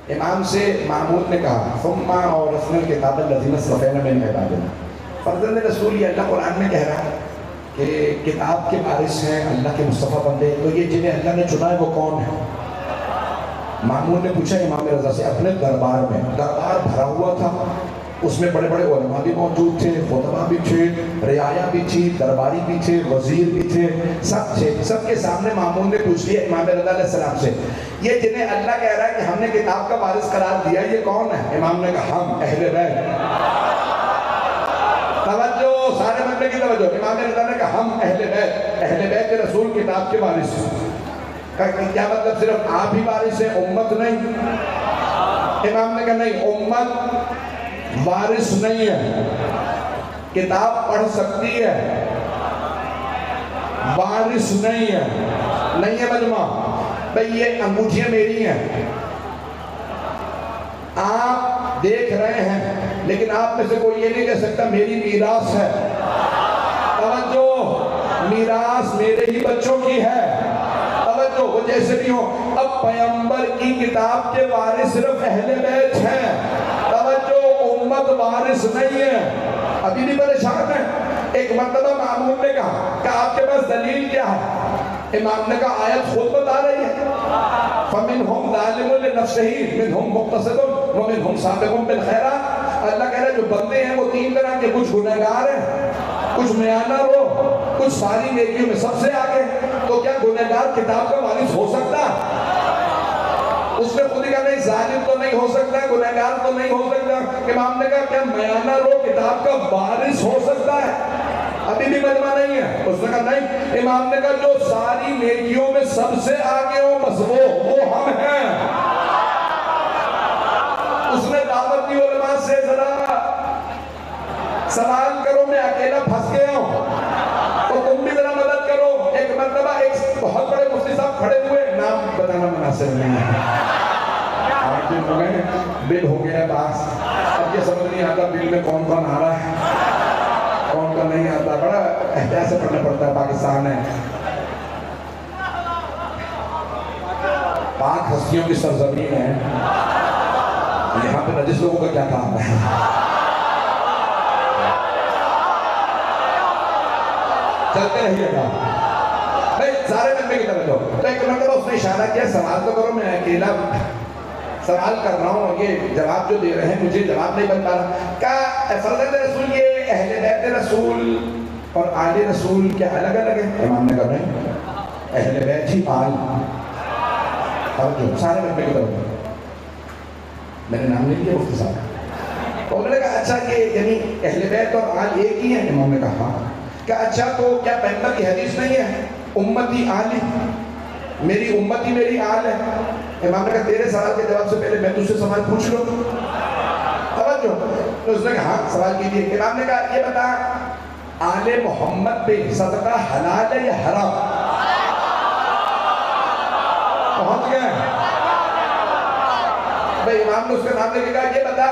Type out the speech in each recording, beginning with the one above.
امام سے مامون نے کہا ثم اورثنا الکتاب الذین اصطفینا من عبادنا، فرزند رسول یہ اللہ قرآن میں کہہ رہا ہے کہ کتاب کے وارث ہیں اللہ کے مصطفیٰ بندے، تو یہ جنہیں اللہ نے چنا ہے وہ کون ہے؟ مامون نے پوچھا امام رضا سے اپنے دربار میں، دربار بھرا ہوا تھا، اس میں بڑے بڑے علماء بھی موجود تھے، خطبہ بھی تھے، رعایا بھی تھی، درباری بھی تھے، وزیر بھی تھے، سب تھے، سب کے سامنے مامون نے پوچھ لیا امام رضا علیہ السلام سے یہ جنہیں اللہ کہہ رہا ہے کہ ہم نے کتاب کا وارث قرار دیا یہ کون ہے؟ امام نے کہا ہم اہل بیت۔ توجہ، سارے مجمع کی توجہ، امام رضا نے کہا ہم اہل بیت رسول کتاب کے وارث۔ کیا مطلب صرف آپ ہی وارث ہیں امت نہیں؟ امام نے کہا نہیں، امت وارث نہیں ہے، کتاب پڑھ سکتی ہے، وارث نہیں ہے، نہیں ہے مجمع۔ بھئی یہ انگوٹھیاں میری ہیں، آپ دیکھ رہے ہیں، لیکن آپ میں سے کوئی یہ نہیں کہہ سکتا میری میراث ہے۔ توجہ، میراث میرے ہی بچوں کی ہے۔ توجہ، وہ جیسے بھی ہوں، اب پیغمبر کی کتاب کے وارث صرف اہل بیت ہیں۔ توجہ، امت وارث نہیں ہے۔ ابھی بھی پریشان ہیں۔ ایک مرتبہ مامون نے کہا کہ آپ کے پاس دلیل کیا ہے؟ امام نے کہا آیت خود بتا رہی ہے فَمِنْهُمْ ظَالِمٌ لِنَفْسِهِ مِنْهُمْ مُقْتَصِدٌ وَمِنْهُمْ سَابِقٌ بِالْخَيْرَاتِ۔ اللہ کہہ رہا ہے جو بندے ہیں وہ تین طرح کے، کچھ گنہگار ہیں، کچھ میانہ رو، کچھ ساری نیکیوں میں سب سے آگے۔ تو کیا گنہگار کتاب کا وارث ہو سکتا ہے؟ اس نے خود ہی کہا نہیں، ظالم تو نہیں ہو سکتا، گنہگار تو نہیں ہو سکتا۔ امام نے کہا کیا میانہ رو کتاب کا وارث ہو سکتا ہے؟ ابھی بھی مجمع نہیں ہے۔ اس نے کہا نہیں۔ امام نے کہا جو ساری نیکیوں میں سب سے آگے ہو بس وہ ہم ہیں۔ اس نے دعوت دی علماء سے ذرا سوال کرو، میں اکیلا پھنس گیا ہوں تو تم بھی ذرا مدد کرو۔ ایک مرتبہ ایک بہت بڑے مفتی صاحب کھڑے ہوئے، نام بتانا مناسب نہیں ہے، آج دن ہو گئے، بل ہو گیا پاس، اب یہ سمجھ نہیں آتا بل میں کون کون آ رہا ہے کون کا نہیں آتا، بڑا احتیاط سے پڑھنا پڑتا ہے، پاکستان ہے، پاک ہستیوں کی سرزمین ہے، یہاں پہ نجس لوگوں کا کیا کام ہے؟ چلتے رہیے گا بھائی، سارے مجمع کی طرف جاؤ۔ تو ایک مرتبہ اس نے اشارہ کیا سوال تو کرو، میں اکیلا سوال کر رہا ہوں، یہ جواب جو دے رہے ہیں مجھے جواب نہیں بن پا رہا۔ کیا فرزند رسول یہ اہل بیت رسول اور آل رسول کیا الگ الگ ہیں؟ امام نے کہا نہیں، اہل بیت ہی آل، اور جو سارے مجمع کی طرف، میں نے نام نہیں لیا مفتی صاحب، تو انہوں نے کہا اچھا کہ یعنی اہل بیت اور آل ایک ہی ہیں؟ امام نے کہا ہاں۔ کہ اچھا تو کیا پیغمبر کی حدیث نہیں ہے امتی آلی، میری امتی میری آل ہے؟ امام نے کہا تیرے سوال کے جواب سے پہلے میں تجھ سے سوال پوچھ لوں۔ توجہ، تو اس نے کہا ہاں سوال کیجیے۔ امام نے کہا یہ بتا آل محمد پہ صدقہ حلال ہے یا حرام؟ پہنچ گئے بھائی، امام نے اس کے نام نے کہا یہ بتا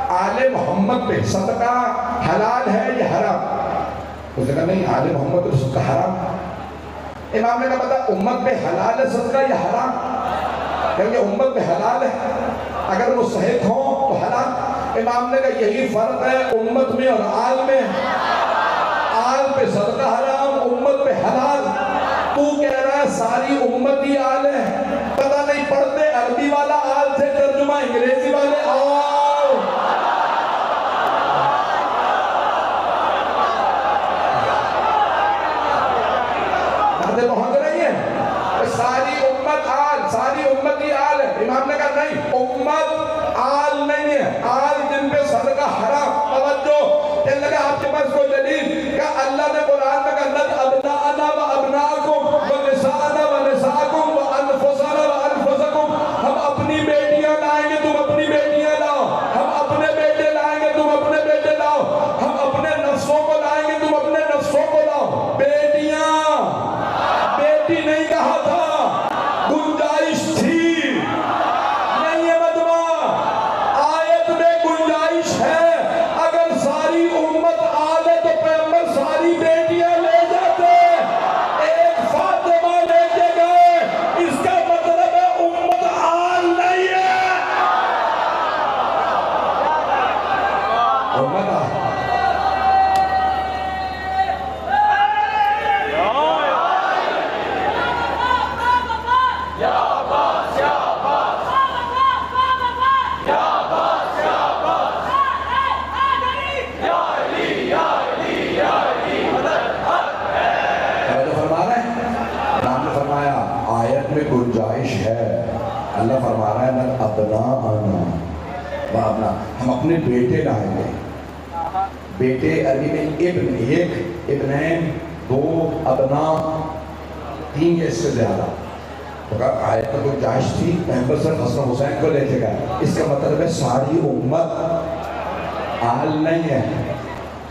آل محمد پہ صدقہ حلال ہے یا حرام؟ اس نے کہا نہیں، آل محمد پہ صدقہ حرام۔ امام نے کہا بتا امت پہ حلال ہے صدقہ یا حرام؟ کیونکہ امت پہ حلال ہے، اگر وہ صحت ہوں تو حلال۔ امام نے کہا یہی فرق ہے امت میں اور آل میں، آل پہ صدقہ حرام، امت پہ حلال۔ تو کہہ رہا ہے ساری امت ہی آل ہے، پتہ نہیں پڑھتے عربی والا آل سے ترجمہ انگریزی والے آل۔ پہنچ رہی ہے ساری امت آل، ساری امت ہی آل ہے۔ امام نے کہا نہیں، امت آل نہیں ہے، آل جن پہ صدقہ حرام۔ توجہ، کہنے لگا آپ کے پاس کوئی دلیل؟ کہا اللہ نے قرآن میں کہا لَدْ أَبْنَاءَنَا وَأَبْنَاءَكُمْ وَنِسَاءَنَا وَنِسَاءَكُمْ وَأَنفُسَنَا وَأَنفُسَكُمْ۔ ہم اپنی بیٹیاں لائیں گے، تم اپنی بیٹیاں لاؤ، ہم اپنے بیٹے لائیں گے، تم اپنے بیٹے لاؤ، ہم اپنے نفسوں کو لائیں گے، تم اپنے نفسوں کو لاؤ۔ بیٹیاں، بیٹی نہیں کہا تھا، گنجائش تھی، نہیں ہے مجمع، آیت میں گنجائش ہے۔ اگر ساری امت آل ہے تو پیغمبر ساری بیٹی معنا ابناءنا وابنا، ہم اپنے بیٹے لائیں گے. بیٹے عربی میں ابن، ایک، ابنین، دو، ابنا، تین یا اس سے زیادہ. تو کہا آیت میں کوئی جائش تھی، پیغمبر صرف حسن حسین کو لے کے گئے. اس کا مطلب ہے ساری امت آل نہیں ہے.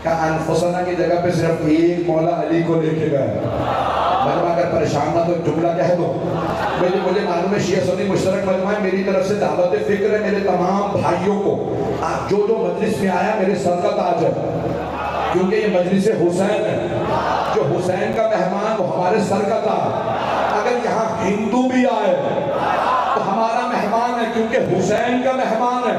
کہا انفسنا کی جگہ پہ صرف ایک مولا علی کو لے کے گئے. مجمع اگر پریشان نہ تو جملہ کہہ دو. مجھے معلوم ہے شیعہ سنی مشترک مجمع ہے، میری طرف سے دعوت فکر ہے میرے تمام بھائیوں کو. آپ جو مجلس میں آیا میرے سر کا تاج ہے، کیونکہ یہ مجلس حسین ہے. جو حسین کا مہمان وہ ہمارے سر کا تاج. اگر یہاں ہندو بھی آئے تو ہمارا مہمان ہے، کیونکہ حسین کا مہمان ہے.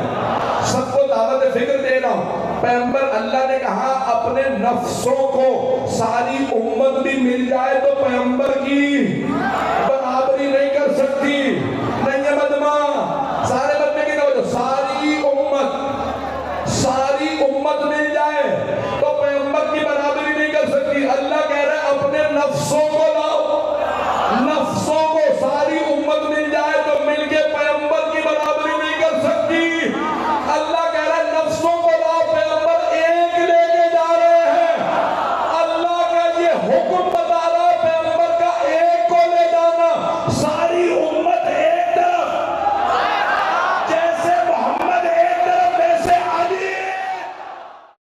سب کو دعوت فکر دے رہا ہوں. پیغمبر اللہ نے کہا اپنے نفسوں کو ساری امت بھی مل جائے تو پیغمبر کی برابری نہیں کر سکتی. نہیں ہے مجمع، سارے مجمع کی توجہ، ساری امت مل جائے تو پیغمبر کی برابری نہیں کر سکتی. اللہ کہہ رہے اپنے نفسوں کو